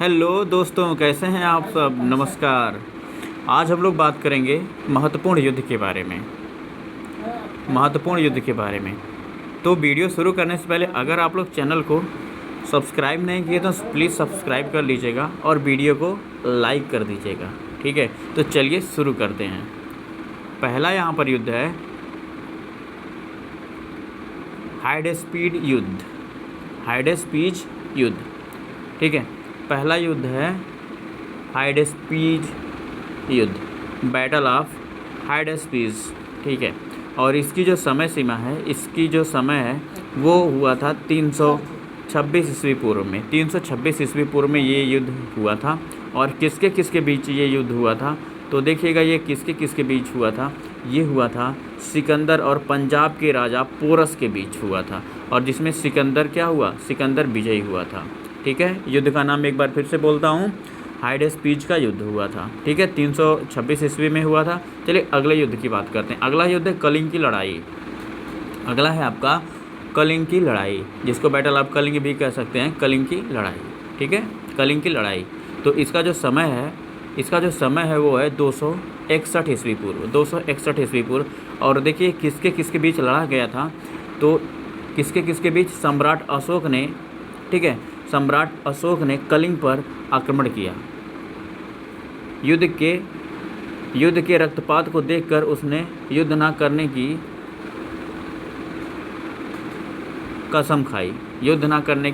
Hello दोस्तों, कैसे हैं आप सब। नमस्कार। आज हम लोग बात करेंगे महत्वपूर्ण युद्ध के बारे में। तो वीडियो शुरू करने से पहले अगर आप लोग चैनल को सब्सक्राइब नहीं किए तो प्लीज़ सब्सक्राइब कर लीजिएगा और वीडियो को लाइक कर दीजिएगा। ठीक है, तो चलिए शुरू करते हैं। पहला यहाँ पर युद्ध है हाइडेस्पीड युद्ध। ठीक है, पहला युद्ध है हाइडेस्पीड युद्ध, बैटल ऑफ हाइडेस्पीड। ठीक है, और इसकी जो समय सीमा है, इसकी जो समय है वो हुआ था 326 ईस्वी पूर्व में। 326 ईस्वी पूर्व में ये युद्ध हुआ था। और किसके किसके बीच ये युद्ध हुआ था, तो देखिएगा ये किसके किसके बीच हुआ था। ये हुआ था सिकंदर और पंजाब के राजा पोरस के बीच हुआ था, और जिसमें सिकंदर क्या हुआ, सिकंदर विजयी हुआ था। ठीक है, युद्ध का नाम एक बार फिर से बोलता हूँ, हाइडेस्पीड का युद्ध हुआ था। ठीक है, 326 ईस्वी में हुआ था। चलिए अगले युद्ध की बात करते हैं। अगला युद्ध है कलिंग की लड़ाई। अगला है आपका कलिंग की लड़ाई, जिसको बैटल ऑफ कलिंग भी कह सकते हैं, कलिंग की लड़ाई। ठीक है, कलिंग की लड़ाई। तो इसका जो समय है वो है 261 ईस्वी पूर्व, 261 ईस्वी पूर्व। और देखिए किसके किसके बीच लड़ा गया था, तो किसके किसके बीच, सम्राट अशोक ने, ठीक है, सम्राट अशोक ने कलिंग पर आक्रमण किया। युद्ध के रक्तपात को देखकर उसने युद्ध न करने की कसम खाई। कौन युद्ध न करने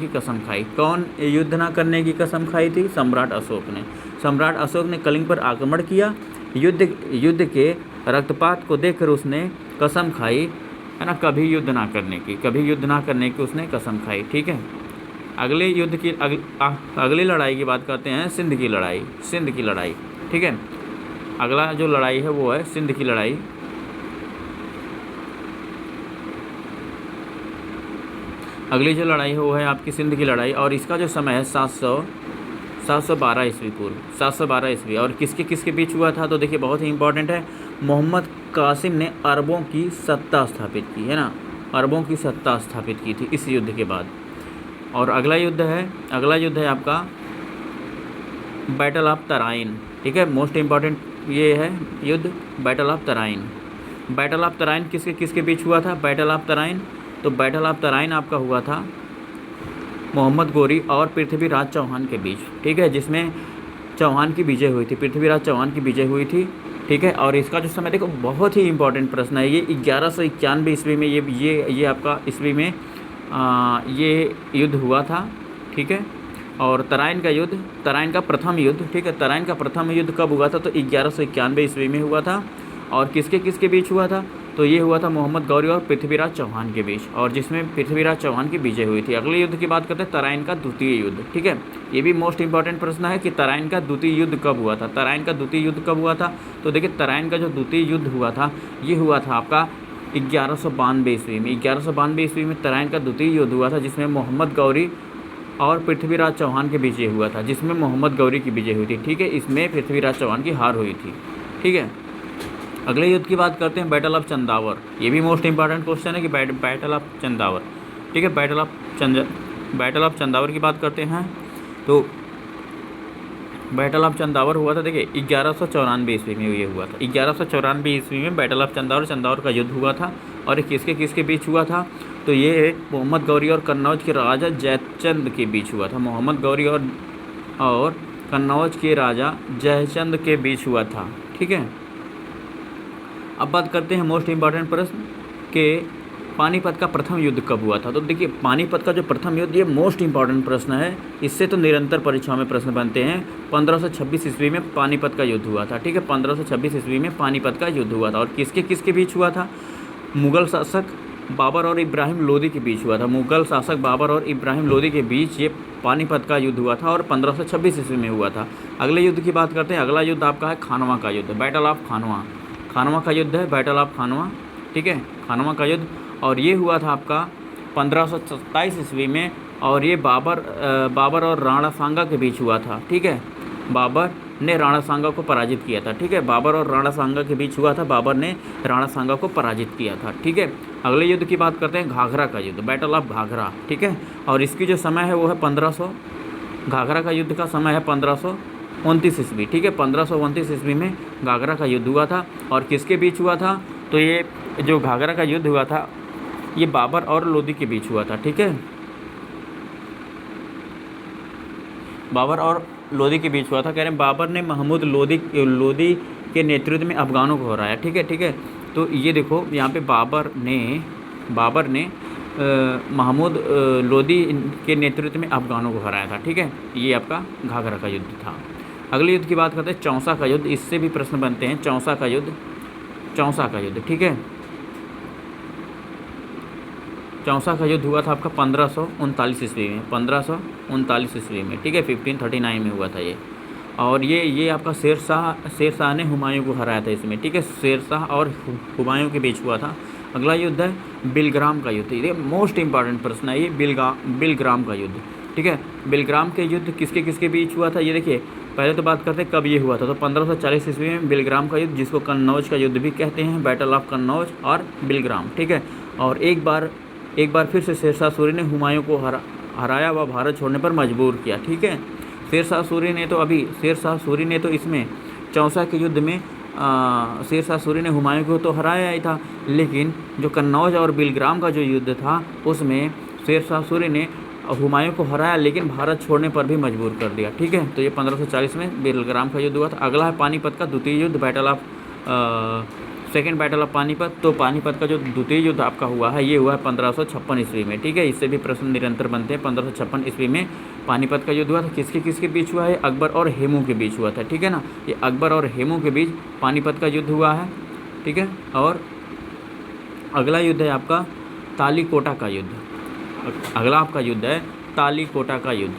की कसम खाई थी? सम्राट अशोक ने कलिंग पर आक्रमण किया। युद्ध के रक्तपात को देखकर उसने कसम खाई, है ना, कभी युद्ध ना करने की उसने कसम खाई। ठीक है, अगली लड़ाई की बात करते हैं, सिंध की लड़ाई। ठीक है, अगला जो लड़ाई है वो है सिंध की लड़ाई। अगली जो लड़ाई है वो है आपकी सिंध की लड़ाई, और इसका जो समय है 712 ईस्वी पूर्व, 712 ईस्वी। और किसके किसके बीच हुआ था, तो देखिए बहुत ही इंपॉर्टेंट है, मोहम्मद कासिम ने अरबों की सत्ता स्थापित की, है ना, अरबों की सत्ता स्थापित की थी इस युद्ध के बाद। और अगला युद्ध है आपका बैटल ऑफ तराइन। ठीक है, मोस्ट इम्पॉर्टेंट ये है युद्ध, बैटल ऑफ तराइन किसके किसके बीच हुआ था, बैटल ऑफ तराइन आपका हुआ था मोहम्मद गौरी और पृथ्वीराज चौहान के बीच। ठीक है, जिसमें चौहान की विजय हुई थी, पृथ्वीराज चौहान की विजय हुई थी। ठीक है, और इसका जो समय देखो बहुत ही इंपॉर्टेंट प्रश्न है, ये 1191 ईस्वी में ये आपका ईस्वी में ये युद्ध हुआ था। ठीक है, और तराइन का प्रथम युद्ध, ठीक है, तराइन का प्रथम युद्ध कब हुआ था, तो 1191 ईस्वी में हुआ था। और किसके किसके बीच हुआ था, तो ये हुआ था मोहम्मद गौरी और पृथ्वीराज चौहान के बीच, और जिसमें पृथ्वीराज चौहान की विजय हुई थी। अगले युद्ध की बात करते हैं, तराइन का द्वितीय युद्ध। ठीक है, ये भी मोस्ट इंपॉर्टेंट प्रश्न है कि तराइन का द्वितीय युद्ध कब हुआ था। तो देखिए तराइन का जो द्वितीय युद्ध हुआ था, ये हुआ था आपका 1192 ईस्वी में। 1192 ईस्वी में तराइन का द्वितीय युद्ध हुआ था, जिसमें मोहम्मद गौरी और पृथ्वीराज चौहान के बीच ये हुआ था, जिसमें मोहम्मद गौरी की विजय हुई थी। ठीक है, इसमें पृथ्वीराज चौहान की हार हुई थी। ठीक है, अगले युद्ध की बात करते हैं, बैटल ऑफ चंदावर। ये भी मोस्ट इंपॉर्टेंट क्वेश्चन है कि बैटल ऑफ चंदावर। ठीक है, बैटल ऑफ चंदावर की बात करते हैं, तो बैटल ऑफ चंदावर हुआ था, देखिए 1194 ईस्वी में ये हुआ था। 1194 ईस्वी में बैटल ऑफ चंदावर का युद्ध हुआ था। और ये किसके किसके बीच हुआ था, तो ये मोहम्मद गौरी और कन्नौज के राजा जयचंद के बीच हुआ था। मोहम्मद गौरी और कन्नौज के राजा जयचंद के बीच हुआ था। ठीक है, अब बात करते हैं मोस्ट इम्पॉर्टेंट प्रश्न के पानीपत का प्रथम युद्ध कब हुआ था। तो देखिए पानीपत का जो प्रथम युद्ध, ये मोस्ट इम्पॉर्टेंट प्रश्न है, इससे तो निरंतर परीक्षाओं में प्रश्न बनते हैं। 1526 ईस्वी में पानीपत का युद्ध हुआ था। ठीक है, 1526 ईस्वी में पानीपत का युद्ध हुआ था। और किसके किसके बीच हुआ था, मुग़ल शासक बाबर और इब्राहिम लोदी के बीच हुआ था। मुग़ल शासक बाबर और इब्राहिम लोदी के बीच ये पानीपत का युद्ध हुआ था, और 1526 ईस्वी में हुआ था। अगले युद्ध की बात करते हैं। अगला युद्ध आपका है खानवा का युद्ध, बैटल ऑफ खानवा का युद्ध है, बैटल ऑफ खानवा। ठीक है, खानवा का युद्ध, और ये हुआ था आपका 1527 ईस्वी में, और ये बाबर और राणा सांगा के बीच हुआ था। ठीक है, बाबर ने राणा सांगा को पराजित किया था। ठीक है, बाबर और राणा सांगा के बीच हुआ था, बाबर ने राणा सांगा को पराजित किया था। ठीक है, अगले युद्ध की बात करते हैं, घाघरा का युद्ध, बैटल ऑफ घाघरा। ठीक है, और इसकी जो समय है वो है घाघरा का युद्ध का समय है 1529 ईस्वी, ठीक है। 1529 ईस्वी में घाघरा का युद्ध हुआ था। और किसके बीच हुआ था? तो ये जो घाघरा का युद्ध हुआ था ये बाबर और लोदी के बीच हुआ था, ठीक है। बाबर और लोदी के बीच हुआ था। कह रहे हैं बाबर ने महमूद लोदी के नेतृत्व में अफगानों को हराया, ठीक है, ठीक है। तो ये देखो यहाँ पे बाबर ने महमूद लोदी के नेतृत्व में अफगानों को हराया था, ठीक है। ये आपका घाघरा का युद्ध था। अगले युद्ध की बात करते हैं चौसा का युद्ध। इससे भी प्रश्न बनते हैं। चौसा का युद्ध, ठीक है। चौसा का युद्ध हुआ था आपका 1539 ईस्वी में, 1539 ईस्वी में, ठीक है। 1539 में हुआ था ये। और ये आपका शेरशाह ने हुमायूं को हराया था इसमें, ठीक है। शेरशाह और हुमायूं के बीच हुआ था। अगला युद्ध है बिलग्राम का युद्ध। ये मोस्ट इंपॉर्टेंट प्रश्न है ये, बिलग्राम का युद्ध, ठीक है। बिलग्राम के युद्ध किसके बीच हुआ था? ये देखिए, पहले तो बात करते हैं कब ये हुआ था। तो 1540 ईस्वी में बिलग्राम का युद्ध, जिसको कन्नौज का युद्ध भी कहते हैं, बैटल ऑफ कन्नौज और बिलग्राम, ठीक है। और एक बार फिर से शेरशाह सूरी ने हुमायूं को हराया व भारत छोड़ने पर मजबूर किया, ठीक है। शेरशाह सूरी ने तो इसमें चौसा के युद्ध में शेरशाह सूरी ने हुमायूं को तो हराया ही था, लेकिन जो कन्नौज और बिलग्राम का जो युद्ध था उसमें शेरशाह सूरी ने हुमायूं को हराया लेकिन भारत छोड़ने पर भी मजबूर कर दिया, ठीक है। तो ये 1540 में बिलग्राम का युद्ध हुआ था। अगला है पानीपत का द्वितीय युद्ध, सेकेंड बैटल ऑफ पानीपत। तो पानीपत का जो द्वितीय युद्ध आपका हुआ है ये हुआ है 1556 ईस्वी में, ठीक है। इससे भी प्रश्न निरंतर बनते हैं। 1556 ईस्वी में पानीपत का युद्ध हुआ था। किसके बीच हुआ है? अकबर और हेमू के बीच हुआ था, ठीक है ना। ये अकबर और हेमू के बीच पानीपत का युद्ध हुआ है, ठीक है। और अगला युद्ध है आपका तालीकोटा का युद्ध। अगला आपका युद्ध है तालीकोटा का युद्ध,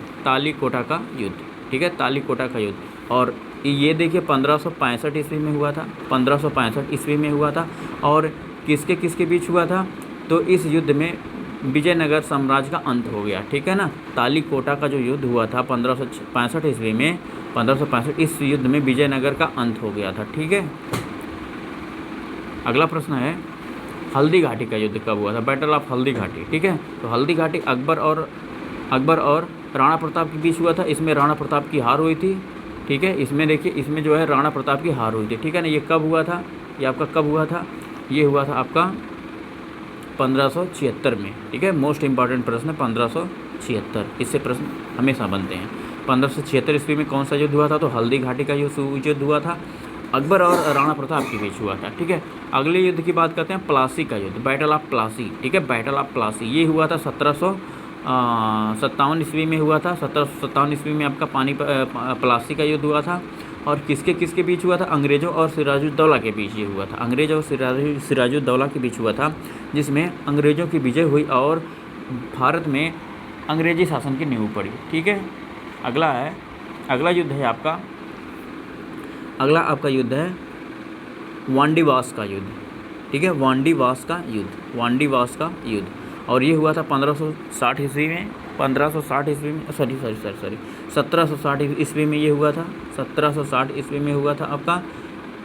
ठीक है, तालीकोटा का युद्ध। और ये देखिए 1565 ईस्वी में हुआ था, 1565 ईस्वी में हुआ था। और किसके बीच हुआ था? तो इस युद्ध में विजयनगर साम्राज्य का अंत हो गया, ठीक है ना। तालीकोटा का जो युद्ध हुआ था 1565 ईस्वी में, 1565 इस युद्ध में विजयनगर का अंत हो गया था, ठीक है। अगला प्रश्न है हल्दी घाटी का युद्ध कब हुआ था? बैटल ऑफ हल्दी घाटी, ठीक है। तो हल्दी घाटी अकबर और राणा प्रताप के बीच हुआ था। इसमें राणा प्रताप की हार हुई थी, ठीक है। इसमें देखिए, इसमें जो है राणा प्रताप की हार हुई थी, ठीक है ना। ये कब हुआ था? ये आपका कब हुआ था? ये हुआ था आपका 1576 में, ठीक है। मोस्ट इंपॉर्टेंट प्रश्न है 1576, इससे प्रश्न हमेशा बनते हैं। 1576 ईस्वी में कौन सा युद्ध हुआ था? तो हल्दी घाटी का युद्ध हुआ था, अकबर और राणा प्रताप के बीच हुआ था, ठीक है। अगले युद्ध की बात करते हैं प्लासी का युद्ध, बैटल ऑफ प्लासी, ठीक है, बैटल ऑफ प्लासी। ये हुआ था 1757 ईस्वी में हुआ था। 1757 ईस्वी में आपका प्लासी का युद्ध हुआ था। और किसके बीच हुआ था? अंग्रेज़ों और सिराजुद्दौला के बीच ये हुआ था। अंग्रेज़ और सिराजुद्दौला के बीच हुआ था, जिसमें अंग्रेज़ों की विजय हुई और भारत में अंग्रेजी शासन की नींव पड़ी, ठीक है। अगला युद्ध है आपका, अगला आपका युद्ध है वांडीवास का युद्ध, ठीक है, वांडीवास का युद्ध। और ये हुआ था 1560 ईस्वी में, 1760 ईस्वी में ये हुआ था, 1760 ईस्वी में हुआ था आपका,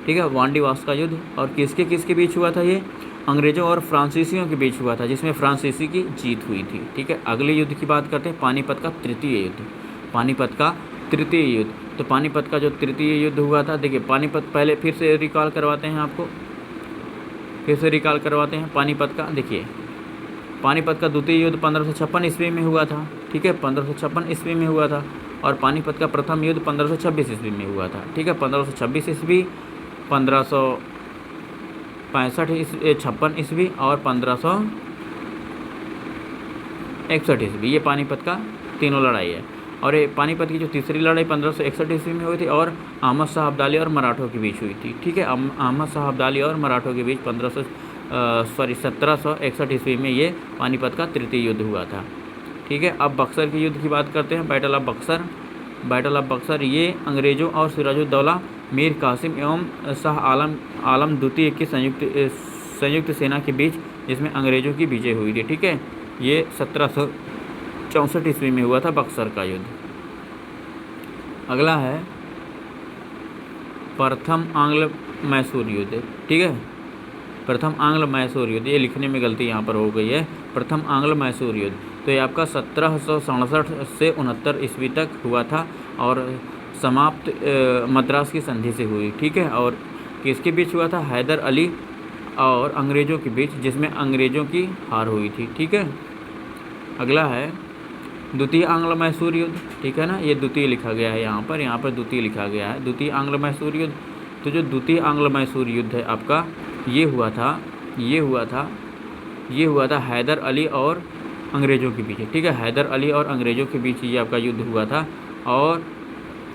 ठीक है, वांडीवास का युद्ध। और किसके बीच हुआ था? ये अंग्रेज़ों और फ्रांसीसियों के बीच हुआ था, जिसमें फ्रांसीसी की जीत हुई थी, ठीक है। अगले युद्ध की बात करते हैं पानीपत का तृतीय युद्ध। तो पानीपत का जो तृतीय युद्ध हुआ था, देखिए पानीपत, पहले फिर से रिकॉल करवाते हैं आपको, पानीपत का। देखिए पानीपत का द्वितीय युद्ध 1556 ईस्वी में हुआ था, ठीक है, 1556 ईस्वी में हुआ था। और पानीपत का प्रथम युद्ध 1526 ईस्वी में हुआ था, ठीक है, 1526 ईस्वी, 1556 ईस्वी और 1561 ईस्वी, ये पानीपत का तीनों लड़ाई है। और ये पानीपत की जो तीसरी लड़ाई 1561 ईस्वी में हुई थी और अहमद शाह अब्दाली और मराठों के बीच हुई थी, ठीक है। अहमद शाह अब्दाली और मराठों के बीच 1761 ईस्वी में ये पानीपत का तृतीय युद्ध हुआ था, ठीक है। अब बक्सर के युद्ध की बात करते हैं, बैटल ऑफ बक्सर। ये अंग्रेज़ों और सिराजुद्दौला मीर कासिम एवं शाह आलम द्वितीय की संयुक्त सेना के बीच, जिसमें अंग्रेज़ों की विजय हुई थी, ठीक है। ये 1764 ईस्वी में हुआ था बक्सर का युद्ध। अगला है प्रथम आंग्ल मैसूर युद्ध, ठीक है, प्रथम आंग्ल मैसूर युद्ध। ये लिखने में गलती यहाँ पर हो गई है, प्रथम आंग्ल मैसूर युद्ध। तो ये आपका 1767 से 69 ईस्वी तक हुआ था और समाप्त मद्रास की संधि से हुई, ठीक है। और किसके बीच हुआ था? हैदर अली और अंग्रेज़ों के बीच, जिसमें अंग्रेज़ों की हार हुई थी, ठीक है। अगला है द्वितीय आंग्ल मैसूर युद्ध, ठीक है ना। ये द्वितीय लिखा गया है यहाँ पर द्वितीय लिखा गया है, द्वितीय आंग्ल मैसूर युद्ध। तो जो द्वितीय आंग्ल मैसूर युद्ध है आपका, ये हुआ था हैदर अली और अंग्रेज़ों के बीच, ठीक है। हैदर अली और अंग्रेज़ों के बीच ये आपका युद्ध हुआ था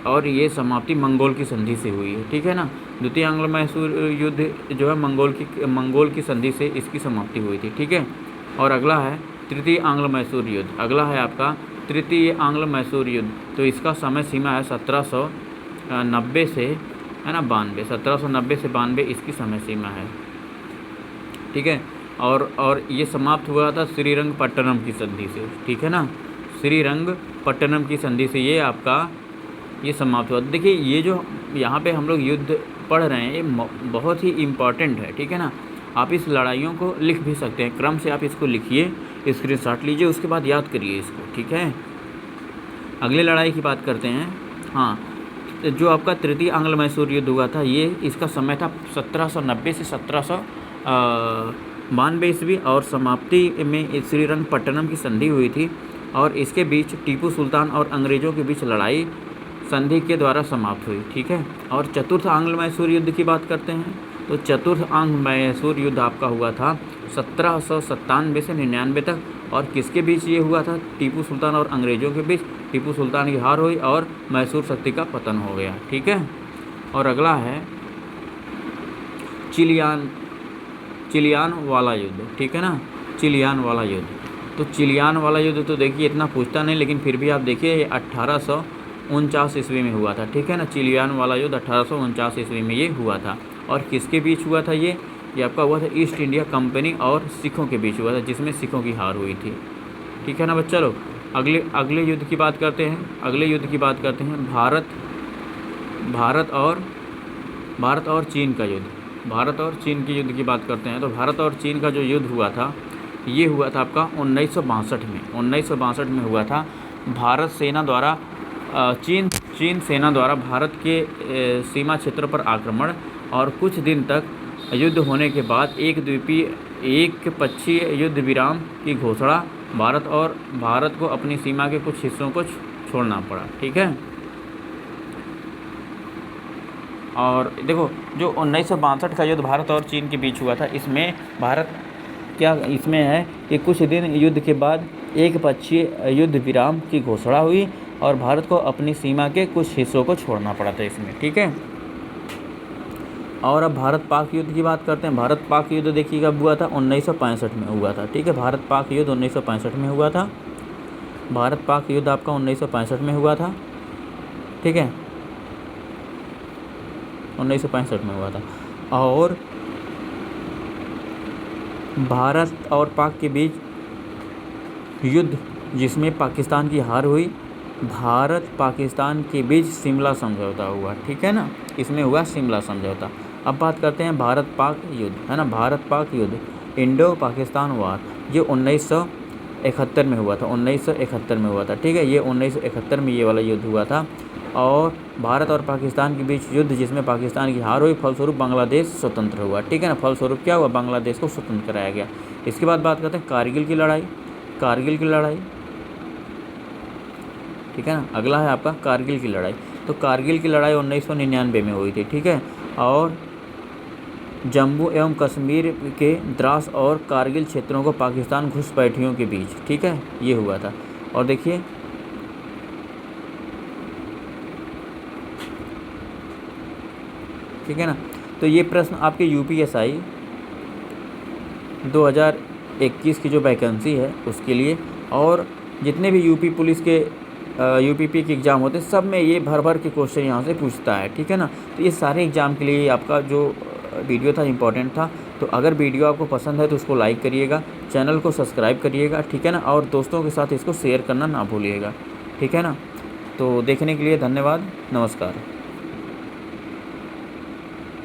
और ये समाप्ति मंगोल की संधि से हुई है, ठीक है ना। द्वितीय आंग्ल मैसूर युद्ध जो है मंगोल की संधि से इसकी समाप्ति हुई थी, ठीक है। और अगला है तृतीय आंग्ल मैसूर युद्ध। अगला है आपका तृतीय आंग्ल मैसूर युद्ध। तो इसका समय सीमा है 1790 से, है ना, 92, 1790 से 92 इसकी समय सीमा है, ठीक है। और ये समाप्त हुआ था श्रीरंगपट्टनम की संधि से, ठीक है ना। श्रीरंगपट्टनम की संधि से ये आपका ये समाप्त हुआ। देखिए ये जो यहाँ पे हम लोग युद्ध पढ़ रहे हैं ये बहुत ही इम्पॉर्टेंट है, ठीक है ना। आप इस लड़ाइयों को लिख भी सकते हैं, क्रम से आप इसको लिखिए, स्क्रीनशॉट लीजिए, उसके बाद याद करिए इसको, ठीक है। अगली लड़ाई की बात करते हैं। हाँ, जो आपका तृतीय आंग्ल मैसूर युद्ध हुआ था, ये इसका समय था 1790 से 1792 ईस्वी और समाप्ति में श्रीरंगपट्टनम की संधि हुई थी और इसके बीच टीपू सुल्तान और अंग्रेज़ों के बीच लड़ाई संधि के द्वारा समाप्त हुई, ठीक है। और चतुर्थ आंग्ल मैसूर युद्ध की बात करते हैं। तो चतुर्थ आंग्ल मैसूर युद्ध आपका हुआ था 1797 से 99 तक और किसके बीच ये हुआ था? टीपू सुल्तान और अंग्रेज़ों के बीच। टीपू सुल्तान की हार हुई और मैसूर शक्ति का पतन हो गया, ठीक है। और अगला है चिलियान वाला युद्ध, ठीक है ना, चिलियान वाला युद्ध। तो चिलियान वाला युद्ध तो देखिए इतना पूछता नहीं, लेकिन फिर भी आप देखिए ये 1849 ईस्वी में हुआ था, ठीक है ना। चिलियान वाला युद्ध 1849 ईस्वी में ये हुआ था और किसके बीच हुआ था? ये आपका हुआ था ईस्ट इंडिया कंपनी और सिखों के बीच हुआ था, जिसमें सिखों की हार हुई थी, ठीक है ना बच्चा लोग। अगले युद्ध की बात करते हैं। अगले युद्ध की बात करते हैं भारत और चीन का युद्ध। भारत और चीन के युद्ध की बात करते हैं। तो भारत और चीन का जो युद्ध हुआ था, ये हुआ था आपका 1962 में हुआ था। भारत सेना द्वारा चीन सेना द्वारा भारत के सीमा क्षेत्र पर आक्रमण और कुछ दिन तक युद्ध होने के बाद एक पक्षीय युद्ध विराम की घोषणा। भारत को अपनी सीमा के कुछ हिस्सों को छोड़ना पड़ा, ठीक है। और देखो जो 1962 का युद्ध भारत और चीन के बीच हुआ था, इसमें इसमें है कि कुछ दिन युद्ध के बाद एक पक्षीय युद्ध विराम की घोषणा हुई और भारत को अपनी सीमा के कुछ हिस्सों को छोड़ना पड़ा था इसमें, ठीक है। और अब भारत पाक युद्ध की बात करते हैं। भारत पाक युद्ध देखिए कब हुआ था? 1965 में हुआ था, ठीक है। भारत पाक युद्ध 1965 में हुआ था। भारत पाक युद्ध आपका 1965 में हुआ था, ठीक है, 1965 में हुआ था। और भारत और पाक के बीच युद्ध जिसमें पाकिस्तान की हार हुई, भारत पाकिस्तान के बीच शिमला समझौता हुआ, ठीक है ना, इसमें हुआ शिमला समझौता। अब बात करते हैं भारत पाक युद्ध, है ना। भारत पाक युद्ध, इंडो पाकिस्तान वार, ये 1971 में हुआ था, 1971 में हुआ था, ठीक है। ये 1971 में ये वाला युद्ध हुआ था। और भारत और पाकिस्तान के बीच युद्ध जिसमें पाकिस्तान की हार हुई, फलस्वरूप बांग्लादेश स्वतंत्र हुआ, ठीक है ना। फलस्वरूप क्या हुआ? बांग्लादेश को स्वतंत्र कराया गया। इसके बाद बात करते हैं कारगिल की लड़ाई। ठीक है ना। अगला है आपका कारगिल की लड़ाई। तो कारगिल की लड़ाई 1999 में हुई थी, ठीक है। और जम्मू एवं कश्मीर के द्रास और कारगिल क्षेत्रों को पाकिस्तान घुसपैठियों के बीच, ठीक है, ये हुआ था। और देखिए ठीक है ना। तो ये प्रश्न आपके UPSI 2021 की जो वैकेंसी है उसके लिए, और जितने भी यूपी पुलिस के UPP के एग्ज़ाम होते हैं सब में ये भर के क्वेश्चन यहाँ से पूछता है, ठीक है ना। तो ये सारे एग्ज़ाम के लिए आपका जो वीडियो था इम्पोर्टेंट था। तो अगर वीडियो आपको पसंद है तो उसको लाइक करिएगा, चैनल को सब्सक्राइब करिएगा, ठीक है ना, और दोस्तों के साथ इसको शेयर करना ना भूलिएगा, ठीक है ना। तो देखने के लिए धन्यवाद, नमस्कार।